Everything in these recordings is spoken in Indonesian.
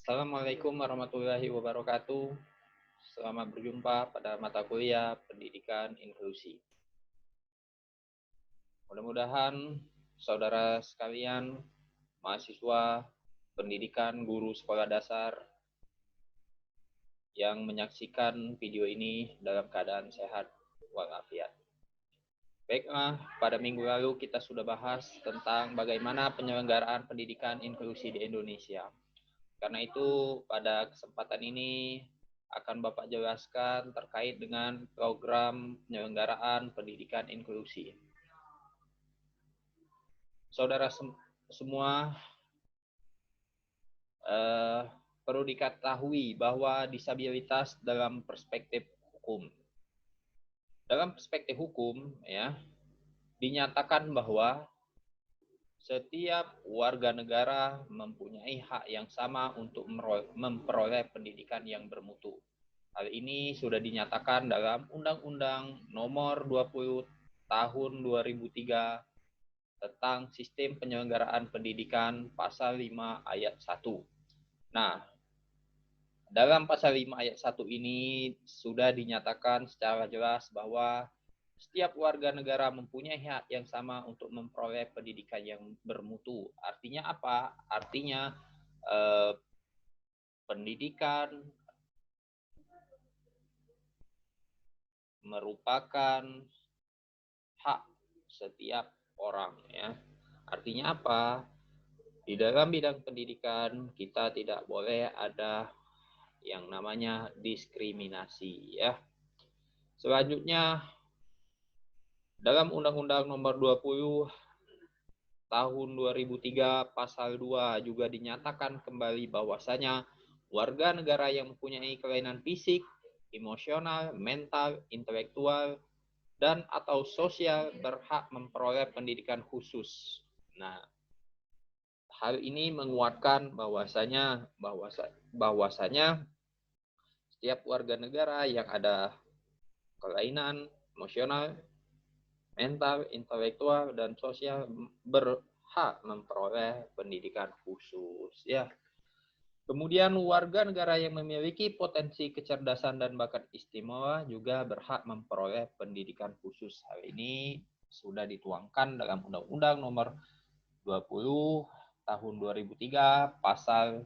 Assalamualaikum warahmatullahi wabarakatuh. Selamat berjumpa pada mata kuliah Pendidikan Inklusi. Mudah-mudahan saudara sekalian, mahasiswa pendidikan guru sekolah dasar yang menyaksikan video ini dalam keadaan sehat walafiat. Baiklah, pada minggu lalu kita sudah bahas tentang bagaimana penyelenggaraan pendidikan inklusi di Indonesia. Karena itu, pada kesempatan ini akan Bapak jelaskan terkait dengan program penyelenggaraan pendidikan inklusi. Saudara semua perlu diketahui bahwa disabilitas dalam perspektif hukum. Dalam perspektif hukum, ya, dinyatakan bahwa setiap warga negara mempunyai hak yang sama untuk memperoleh pendidikan yang bermutu. Hal ini sudah dinyatakan dalam Undang-Undang Nomor 20 Tahun 2003 tentang Sistem Penyelenggaraan Pendidikan Pasal 5 Ayat 1. Nah, dalam Pasal 5 Ayat 1 ini sudah dinyatakan secara jelas bahwa setiap warga negara mempunyai hak yang sama untuk memperoleh pendidikan yang bermutu. Artinya apa? Artinya pendidikan merupakan hak setiap orang, ya. Artinya apa? Di dalam bidang pendidikan kita tidak boleh ada yang namanya diskriminasi, ya. Selanjutnya, dalam Undang-Undang Nomor 20 Tahun 2003 Pasal 2 juga dinyatakan kembali bahwasanya warga negara yang mempunyai kelainan fisik, emosional, mental, intelektual, dan atau sosial berhak memperoleh pendidikan khusus. Nah, hal ini menguatkan bahwasanya setiap warga negara yang ada kelainan emosional, mental, intelektual, dan sosial berhak memperoleh pendidikan khusus, ya. Kemudian warga negara yang memiliki potensi kecerdasan dan bakat istimewa juga berhak memperoleh pendidikan khusus. Hal ini sudah dituangkan dalam Undang-Undang Nomor 20 Tahun 2003 Pasal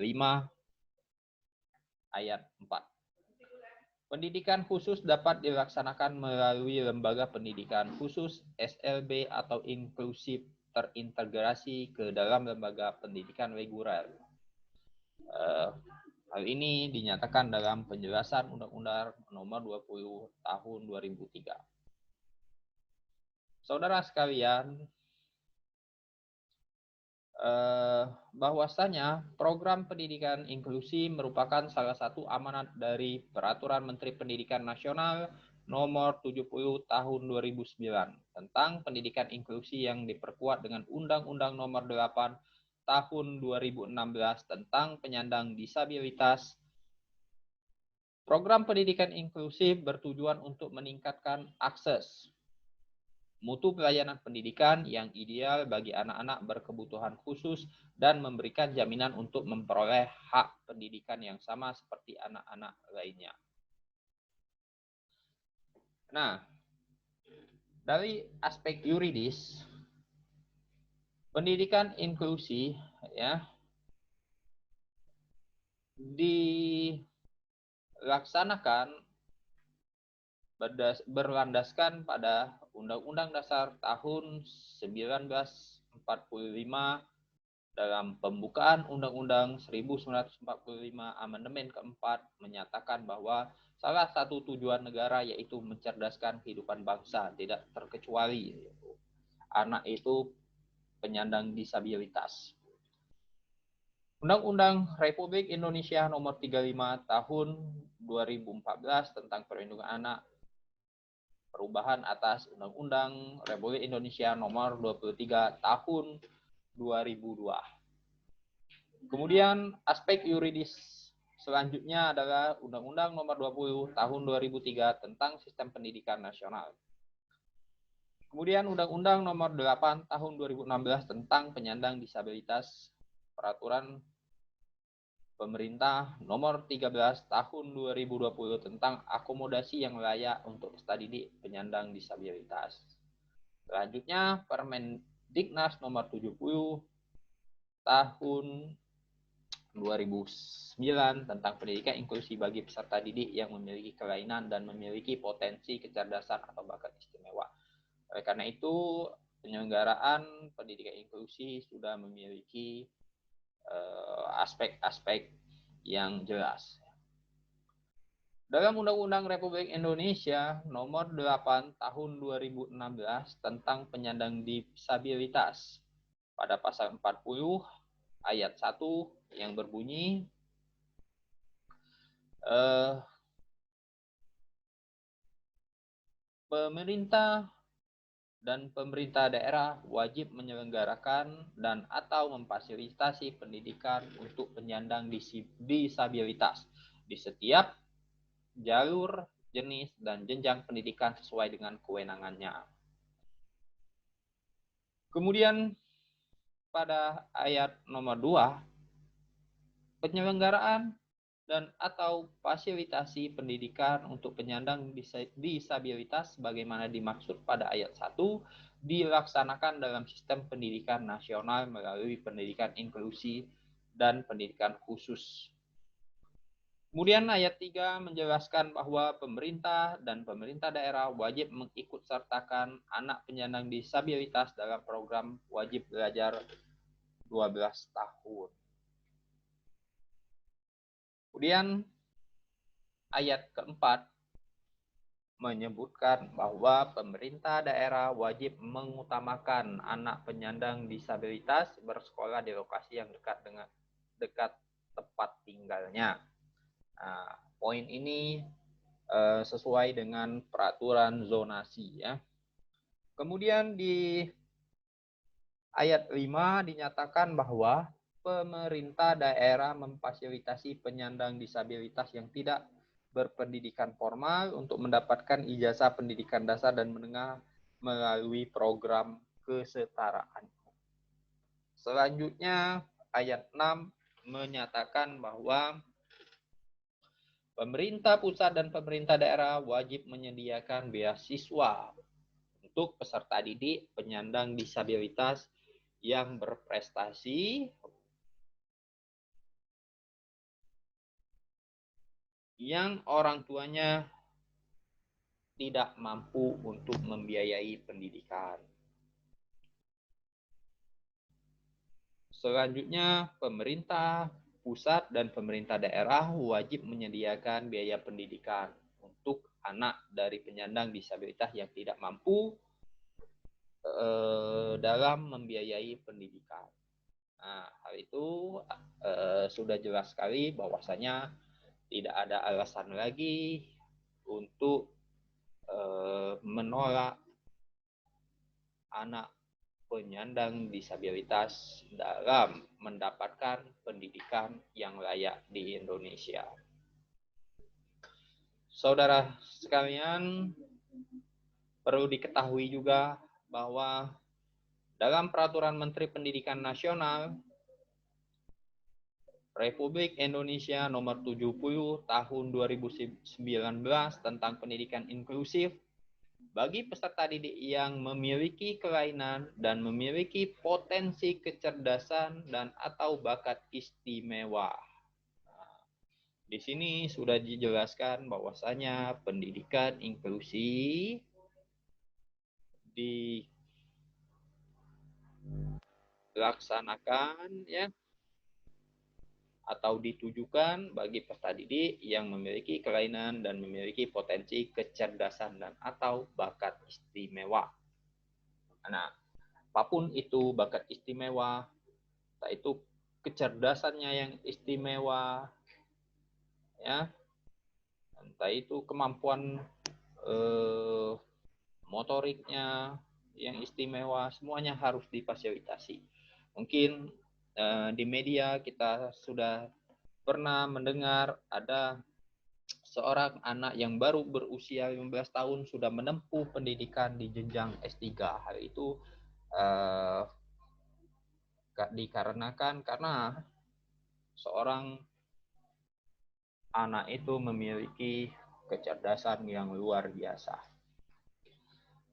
5 Ayat 4. Pendidikan khusus dapat dilaksanakan melalui lembaga pendidikan khusus SLB atau inklusif terintegrasi ke dalam lembaga pendidikan reguler. Hal ini dinyatakan dalam penjelasan Undang-Undang Nomor 20 Tahun 2003. Saudara sekalian, bahwasanya program pendidikan inklusi merupakan salah satu amanat dari Peraturan Menteri Pendidikan Nasional Nomor 70 Tahun 2009 tentang pendidikan inklusi yang diperkuat dengan Undang-Undang Nomor 8 Tahun 2016 tentang penyandang disabilitas. Program pendidikan inklusif bertujuan untuk meningkatkan akses mutu pelayanan pendidikan yang ideal bagi anak-anak berkebutuhan khusus dan memberikan jaminan untuk memperoleh hak pendidikan yang sama seperti anak-anak lainnya. Nah, dari aspek yuridis, pendidikan inklusi, ya, dilaksanakan berlandaskan pada Undang-Undang Dasar tahun 1945 dalam pembukaan Undang-Undang 1945 Amandemen keempat menyatakan bahwa salah satu tujuan negara yaitu mencerdaskan kehidupan bangsa, tidak terkecuali anak itu penyandang disabilitas. Undang-Undang Republik Indonesia Nomor 35 Tahun 2014 tentang Perlindungan Anak, perubahan atas Undang-Undang Republik Indonesia Nomor 23 Tahun 2002. Kemudian aspek yuridis selanjutnya adalah Undang-Undang Nomor 20 Tahun 2003 tentang Sistem Pendidikan Nasional. Kemudian Undang-Undang Nomor 8 Tahun 2016 tentang penyandang disabilitas, Peraturan Pemerintah nomor 13 tahun 2020 tentang akomodasi yang layak untuk peserta didik penyandang disabilitas. Selanjutnya, Permendiknas nomor 70 tahun 2009 tentang pendidikan inklusi bagi peserta didik yang memiliki kelainan dan memiliki potensi kecerdasan atau bakat istimewa. Oleh karena itu, penyelenggaraan pendidikan inklusi sudah memiliki aspek-aspek yang jelas. Dalam Undang-Undang Republik Indonesia Nomor 8 Tahun 2016 tentang penyandang disabilitas, pada pasal 40 ayat 1 yang berbunyi pemerintah dan pemerintah daerah wajib menyelenggarakan dan atau memfasilitasi pendidikan untuk penyandang disabilitas di setiap jalur, jenis, dan jenjang pendidikan sesuai dengan kewenangannya. Kemudian pada ayat nomor 2, penyelenggaraan dan atau fasilitasi pendidikan untuk penyandang disabilitas sebagaimana dimaksud pada ayat 1 dilaksanakan dalam sistem pendidikan nasional melalui pendidikan inklusi dan pendidikan khusus. Kemudian ayat 3 menjelaskan bahwa pemerintah dan pemerintah daerah wajib mengikutsertakan anak penyandang disabilitas dalam program wajib belajar 12 tahun. Kemudian ayat keempat menyebutkan bahwa pemerintah daerah wajib mengutamakan anak penyandang disabilitas bersekolah di lokasi yang dekat tempat tinggalnya. Nah, poin ini sesuai dengan peraturan zonasi ya. Kemudian di ayat 5 dinyatakan bahwa pemerintah daerah memfasilitasi penyandang disabilitas yang tidak berpendidikan formal untuk mendapatkan ijazah pendidikan dasar dan menengah melalui program kesetaraan. Selanjutnya ayat 6 menyatakan bahwa pemerintah pusat dan pemerintah daerah wajib menyediakan beasiswa untuk peserta didik penyandang disabilitas yang berprestasi yang orang tuanya tidak mampu untuk membiayai pendidikan. Selanjutnya, pemerintah pusat dan pemerintah daerah wajib menyediakan biaya pendidikan untuk anak dari penyandang disabilitas yang tidak mampu dalam membiayai pendidikan. Nah, hal itu sudah jelas sekali bahwasanya tidak ada alasan lagi untuk menolak anak penyandang disabilitas dalam mendapatkan pendidikan yang layak di Indonesia. Saudara sekalian, perlu diketahui juga bahwa dalam Peraturan Menteri Pendidikan Nasional Republik Indonesia Nomor 70 Tahun 2019 tentang pendidikan inklusif bagi peserta didik yang memiliki kelainan dan memiliki potensi kecerdasan dan atau bakat istimewa. Di sini sudah dijelaskan bahwasanya pendidikan inklusi dilaksanakan ya atau ditujukan bagi peserta didik yang memiliki kelainan dan memiliki potensi kecerdasan dan atau bakat istimewa. Nah, apapun itu bakat istimewa, entah itu kecerdasannya yang istimewa, ya, entah itu kemampuan motoriknya yang istimewa, semuanya harus difasilitasi. Mungkin di media kita sudah pernah mendengar ada seorang anak yang baru berusia 15 tahun sudah menempuh pendidikan di jenjang S3. Hal itu dikarenakan karena seorang anak itu memiliki kecerdasan yang luar biasa.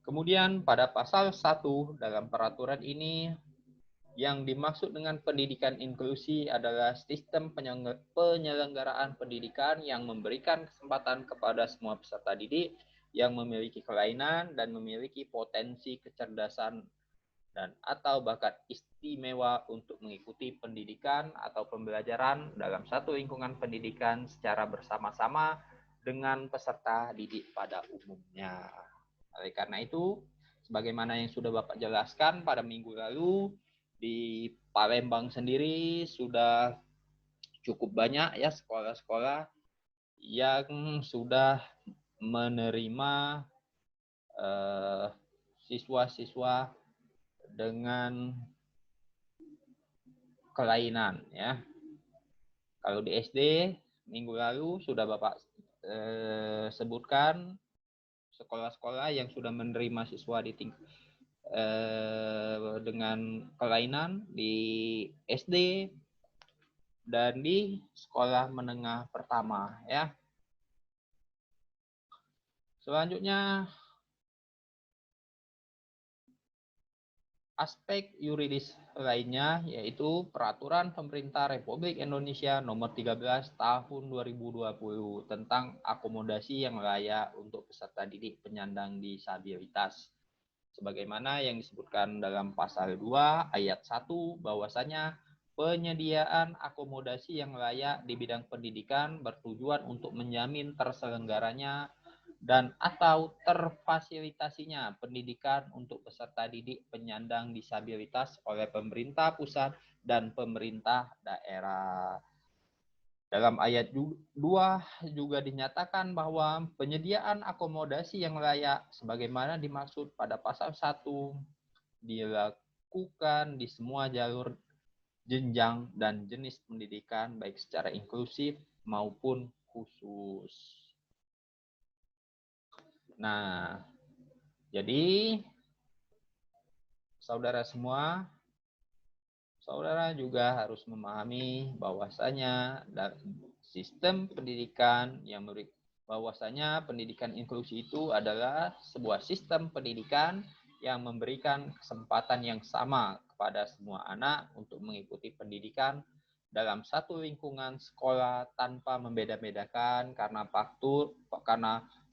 Kemudian pada pasal 1 dalam peraturan ini, yang dimaksud dengan pendidikan inklusi adalah sistem penyelenggaraan pendidikan yang memberikan kesempatan kepada semua peserta didik yang memiliki kelainan dan memiliki potensi kecerdasan dan atau bakat istimewa untuk mengikuti pendidikan atau pembelajaran dalam satu lingkungan pendidikan secara bersama-sama dengan peserta didik pada umumnya. Oleh karena itu, sebagaimana yang sudah Bapak jelaskan pada minggu lalu, di Palembang sendiri sudah cukup banyak ya sekolah-sekolah yang sudah menerima siswa-siswa dengan kelainan ya. Kalau di SD minggu lalu sudah Bapak sebutkan sekolah-sekolah yang sudah menerima siswa dengan kelainan di SD dan di sekolah menengah pertama ya. Selanjutnya aspek yuridis lainnya yaitu Peraturan Pemerintah Republik Indonesia Nomor 13 Tahun 2020 tentang akomodasi yang layak untuk peserta didik penyandang disabilitas. Sebagaimana yang disebutkan dalam pasal 2 ayat 1 bahwasanya penyediaan akomodasi yang layak di bidang pendidikan bertujuan untuk menjamin terselenggaranya dan atau terfasilitasinya pendidikan untuk peserta didik penyandang disabilitas oleh pemerintah pusat dan pemerintah daerah. Dalam ayat 2 juga dinyatakan bahwa penyediaan akomodasi yang layak sebagaimana dimaksud pada pasal 1 dilakukan di semua jalur jenjang dan jenis pendidikan baik secara inklusif maupun khusus. Nah, jadi saudara semua, saudara juga harus memahami bahwasanya sistem pendidikan yang bahwasanya pendidikan inklusi itu adalah sebuah sistem pendidikan yang memberikan kesempatan yang sama kepada semua anak untuk mengikuti pendidikan dalam satu lingkungan sekolah tanpa membeda-bedakan karena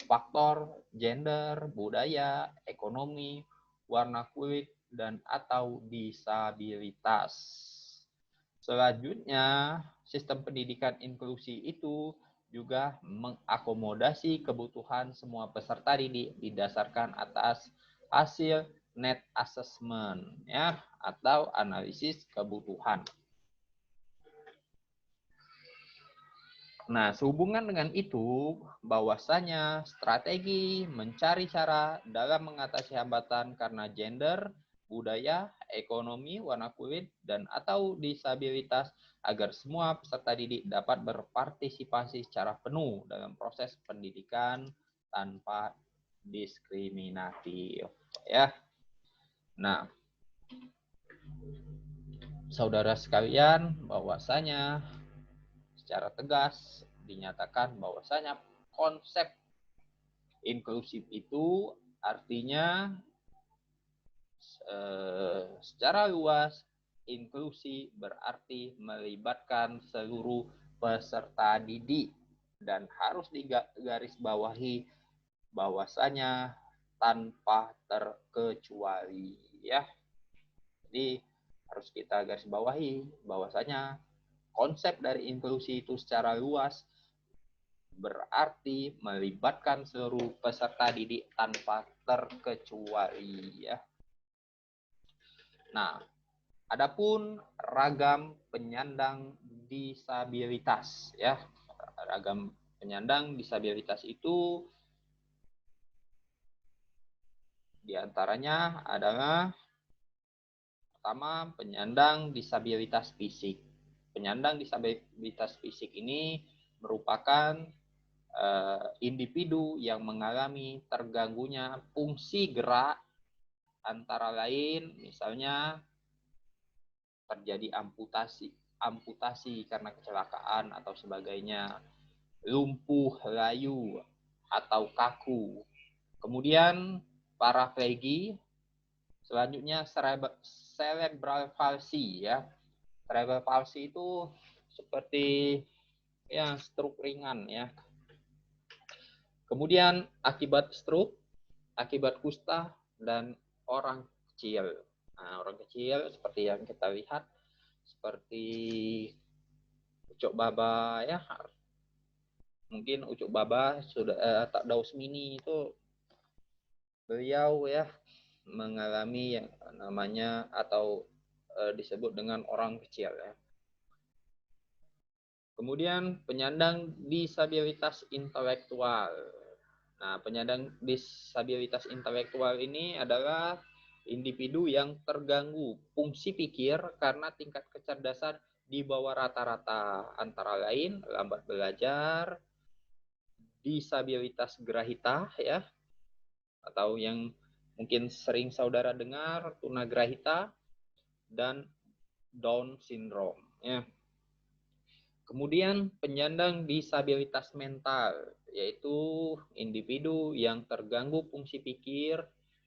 faktor gender, budaya, ekonomi, warna kulit, dan atau disabilitas. Selanjutnya, sistem pendidikan inklusi itu juga mengakomodasi kebutuhan semua peserta didik didasarkan atas hasil net assessment ya atau analisis kebutuhan. Nah, sehubungan dengan itu, bahwasanya strategi mencari cara dalam mengatasi hambatan karena gender, budaya, ekonomi, warna kulit, dan atau disabilitas agar semua peserta didik dapat berpartisipasi secara penuh dalam proses pendidikan tanpa diskriminatif. Ya. Nah, saudara sekalian, bahwasanya secara tegas dinyatakan bahwasanya konsep inklusif itu artinya secara luas inklusi berarti melibatkan seluruh peserta didik dan harus digarisbawahi bahwasanya tanpa terkecuali ya. Jadi harus kita garisbawahi bahwasanya konsep dari inklusi itu secara luas berarti melibatkan seluruh peserta didik tanpa terkecuali ya. Nah, adapun ragam penyandang disabilitas ya. Ragam penyandang disabilitas itu diantaranya adalah pertama penyandang disabilitas fisik. Penyandang disabilitas fisik ini merupakan individu yang mengalami terganggunya fungsi gerak antara lain misalnya terjadi amputasi karena kecelakaan atau sebagainya, lumpuh, layu, atau kaku. Kemudian paraplegi, selanjutnya cerebral palsy ya. Cerebral palsy itu seperti ya stroke ringan ya. Kemudian akibat stroke, akibat kusta, dan orang kecil. Nah, orang kecil seperti yang kita lihat, seperti Ucok Baba ya. Mungkin Ucok Baba sudah tak Daus Mini itu beliau ya mengalami yang namanya atau disebut dengan orang kecil ya. Kemudian penyandang disabilitas intelektual. Nah, penyandang disabilitas intelektual ini adalah individu yang terganggu fungsi pikir karena tingkat kecerdasan di bawah rata-rata, antara lain lambat belajar, disabilitas grahita ya, atau yang mungkin sering saudara dengar tunagrahita, dan Down syndrome ya. Kemudian penyandang disabilitas mental, yaitu individu yang terganggu fungsi pikir,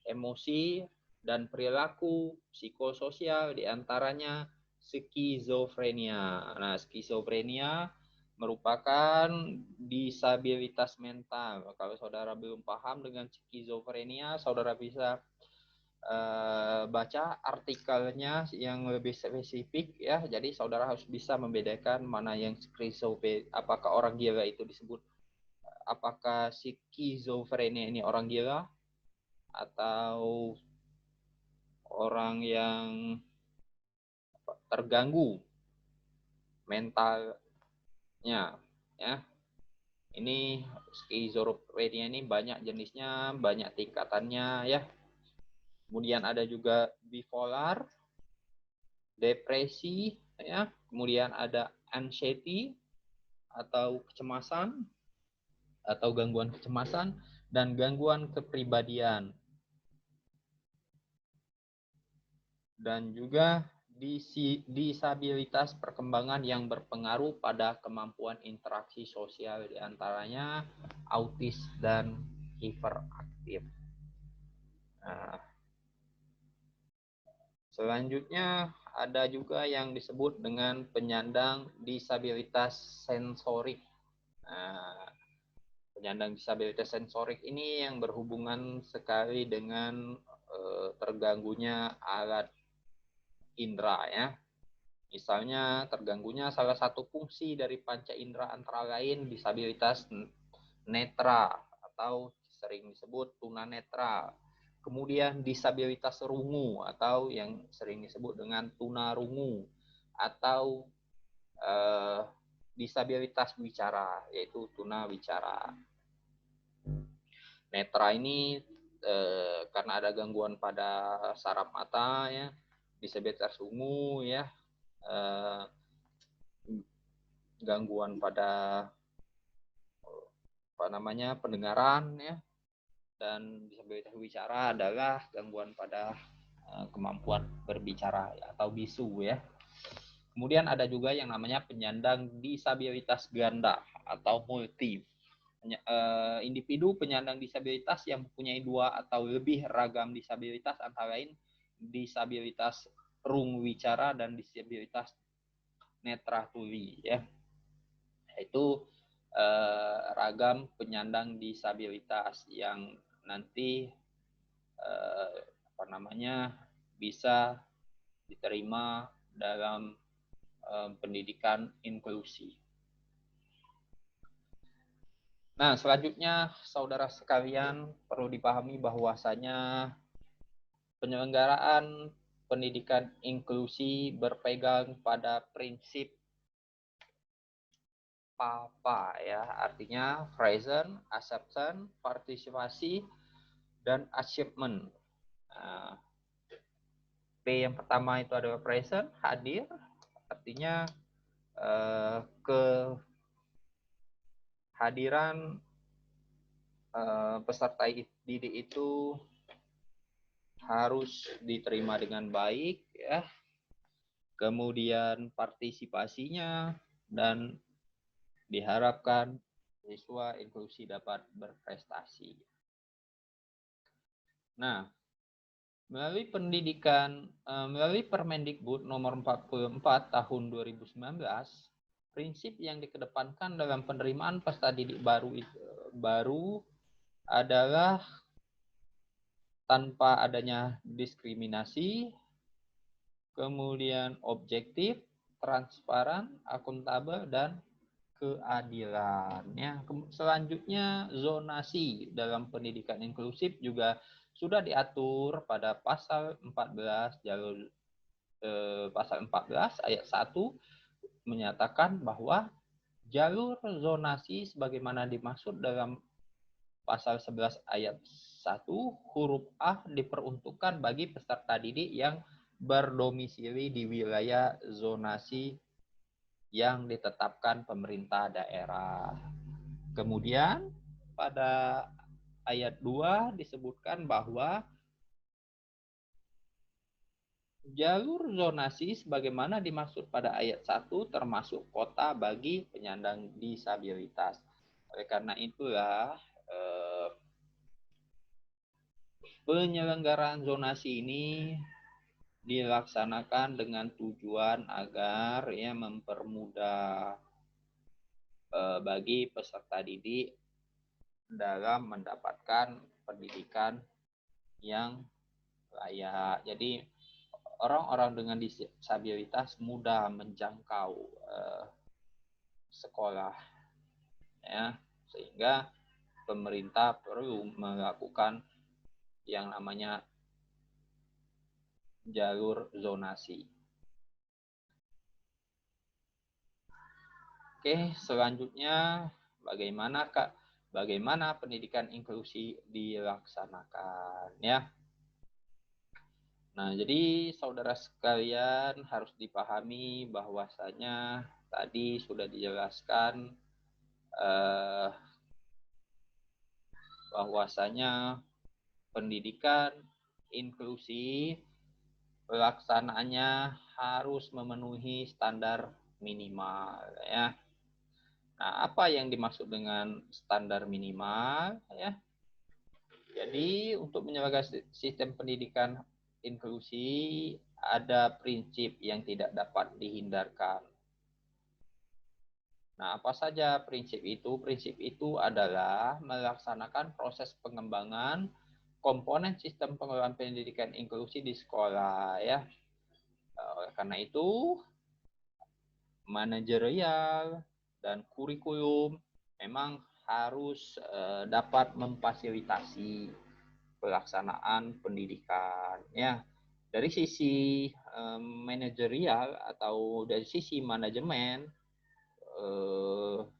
emosi, dan perilaku psikososial, diantaranya skizofrenia. Nah, skizofrenia merupakan disabilitas mental. Kalau saudara belum paham dengan skizofrenia, saudara bisa baca artikelnya yang lebih spesifik ya. Jadi saudara harus bisa membedakan mana yang skizofrenia, apakah orang gila itu disebut, apakah skizofrenia ini orang gila atau orang yang terganggu mentalnya ya. Ini skizofrenia ini banyak jenisnya, banyak tingkatannya ya. Kemudian ada juga bipolar, depresi ya, kemudian ada anxiety atau kecemasan atau gangguan kecemasan, dan gangguan kepribadian, dan juga disabilitas perkembangan yang berpengaruh pada kemampuan interaksi sosial, diantaranya autis dan hiperaktif. Nah, selanjutnya ada juga yang disebut dengan penyandang disabilitas sensorik. Nah, penyandang disabilitas sensorik ini yang berhubungan sekali dengan terganggunya alat indera ya. Misalnya terganggunya salah satu fungsi dari panca indera, antara lain disabilitas netra atau sering disebut tunanetra. Kemudian disabilitas rungu atau yang sering disebut dengan tunarungu, atau disabilitas bicara yaitu tunawicara. Netra ini karena ada gangguan pada saraf mata ya, disabilitas ungu ya, gangguan pada pendengaran ya, dan disabilitas bicara adalah gangguan pada kemampuan berbicara ya, atau bisu ya. Kemudian ada juga yang namanya penyandang disabilitas ganda atau multi. Individu penyandang disabilitas yang mempunyai 2 atau lebih ragam disabilitas, antara lain disabilitas rung wicara dan disabilitas netra tuli ya. Itu ragam penyandang disabilitas yang nanti bisa diterima dalam pendidikan inklusi. Nah, selanjutnya saudara sekalian perlu dipahami bahwasanya penyelenggaraan pendidikan inklusi berpegang pada prinsip PAPA ya, artinya present, acceptance, partisipasi, dan achievement. Nah, P yang pertama itu adalah present, hadir, artinya kehadiran peserta didik itu harus diterima dengan baik ya. Kemudian partisipasinya, dan diharapkan siswa inklusi dapat berprestasi. Nah, melalui melalui Permendikbud nomor 44 tahun 2019, prinsip yang dikedepankan dalam penerimaan peserta didik baru adalah tanpa adanya diskriminasi, kemudian objektif, transparan, akuntabel, dan keadilan. Ya, selanjutnya zonasi dalam pendidikan inklusif juga sudah diatur pada pasal 14 pasal 14 ayat 1 menyatakan bahwa jalur zonasi sebagaimana dimaksud dalam pasal 11 ayat 1 huruf A diperuntukkan bagi peserta didik yang berdomisili di wilayah zonasi yang ditetapkan pemerintah daerah. Kemudian pada ayat 2 disebutkan bahwa jalur zonasi sebagaimana dimaksud pada ayat 1 termasuk kota bagi penyandang disabilitas. Oleh karena itulah penyelenggaraan zonasi ini dilaksanakan dengan tujuan agar ya mempermudah bagi peserta didik dalam mendapatkan pendidikan yang layak. Jadi orang-orang dengan disabilitas mudah menjangkau sekolah, ya, sehingga pemerintah perlu melakukan yang namanya jalur zonasi. Oke, selanjutnya bagaimana pendidikan inklusi dilaksanakan, ya. Nah, jadi saudara sekalian harus dipahami bahwasanya tadi sudah dijelaskan bahwasanya pendidikan inklusi pelaksanaannya harus memenuhi standar minimal, ya. Nah, apa yang dimaksud dengan standar minimal, ya? Jadi untuk menyelenggarakan sistem pendidikan inklusi ada prinsip yang tidak dapat dihindarkan. Nah, apa saja prinsip itu? Prinsip itu adalah melaksanakan proses pengembangan komponen sistem pengelolaan pendidikan inklusi di sekolah, ya. Karena itu manajerial dan kurikulum memang harus dapat memfasilitasi pelaksanaan pendidikan, ya. Dari sisi manajerial atau dari sisi manajemen,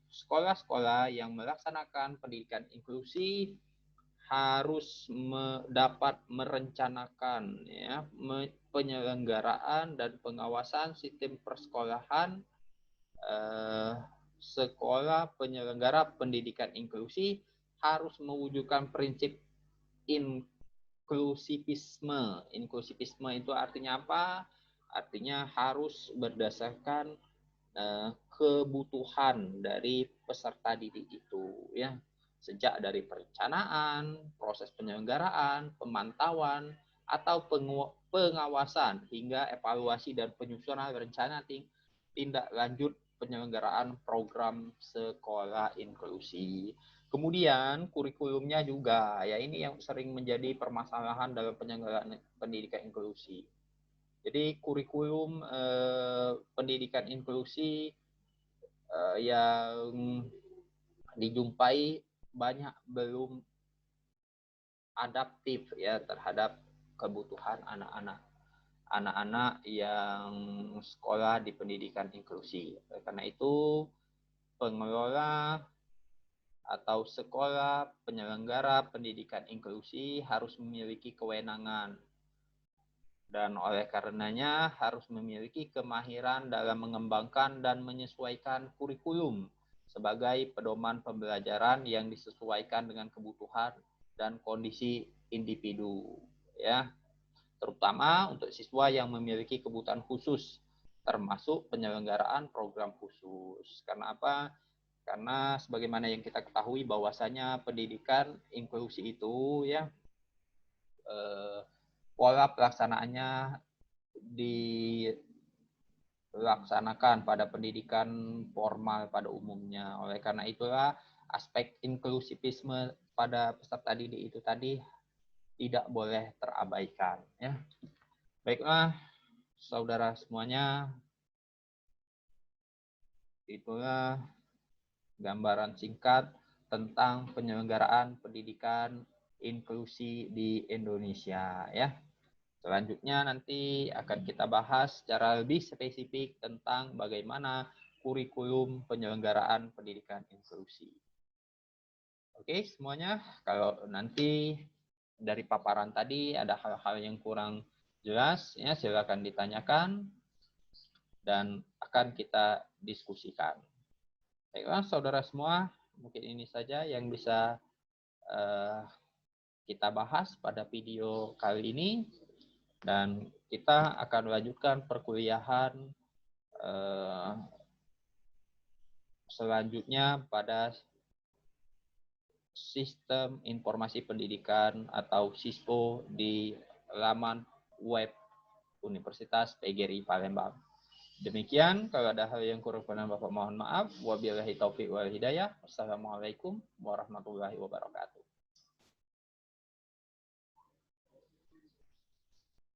sekolah-sekolah yang melaksanakan pendidikan inklusi harus dapat merencanakan, ya, penyelenggaraan dan pengawasan sistem persekolahan sekolah penyelenggara pendidikan inklusi harus mewujudkan prinsip inklusivisme. Inklusivisme itu artinya apa? Artinya harus berdasarkan kebutuhan dari peserta didik itu, ya. Sejak dari perencanaan, proses penyelenggaraan, pemantauan, atau pengawasan hingga evaluasi dan penyusunan rencana tindak lanjut penyelenggaraan program sekolah inklusi. Kemudian kurikulumnya juga, ya, ini yang sering menjadi permasalahan dalam penyelenggaraan pendidikan inklusi. Jadi kurikulum pendidikan inklusi yang dijumpai banyak belum adaptif, ya, terhadap kebutuhan anak-anak yang sekolah di pendidikan inklusi. Karena itu pengelola atau sekolah penyelenggara pendidikan inklusi harus memiliki kewenangan dan oleh karenanya harus memiliki kemahiran dalam mengembangkan dan menyesuaikan kurikulum sebagai pedoman pembelajaran yang disesuaikan dengan kebutuhan dan kondisi individu, ya, terutama untuk siswa yang memiliki kebutuhan khusus termasuk penyelenggaraan program khusus. Karena apa? Karena sebagaimana yang kita ketahui bahwasanya pendidikan inklusi itu ya pola pelaksanaannya dilaksanakan pada pendidikan formal pada umumnya. Oleh karena itulah aspek inklusivisme pada peserta didik itu tadi tidak boleh terabaikan ya. Baiklah saudara semuanya, itulah gambaran singkat tentang penyelenggaraan pendidikan inklusi di Indonesia ya. Selanjutnya nanti akan kita bahas secara lebih spesifik tentang bagaimana kurikulum penyelenggaraan pendidikan inklusi. Oke, semuanya, kalau nanti dari paparan tadi ada hal-hal yang kurang jelas, ya silakan ditanyakan dan akan kita diskusikan. Baiklah, saudara semua, mungkin ini saja yang bisa kita bahas pada video kali ini. Dan kita akan melanjutkan perkuliahan selanjutnya pada sistem informasi pendidikan atau SISPO di laman web Universitas PGRI Palembang. Demikian, kalau ada hal yang kurang Bapak mohon maaf. Wabillahi taufiq wal hidayah. Wassalamualaikum warahmatullahi wabarakatuh.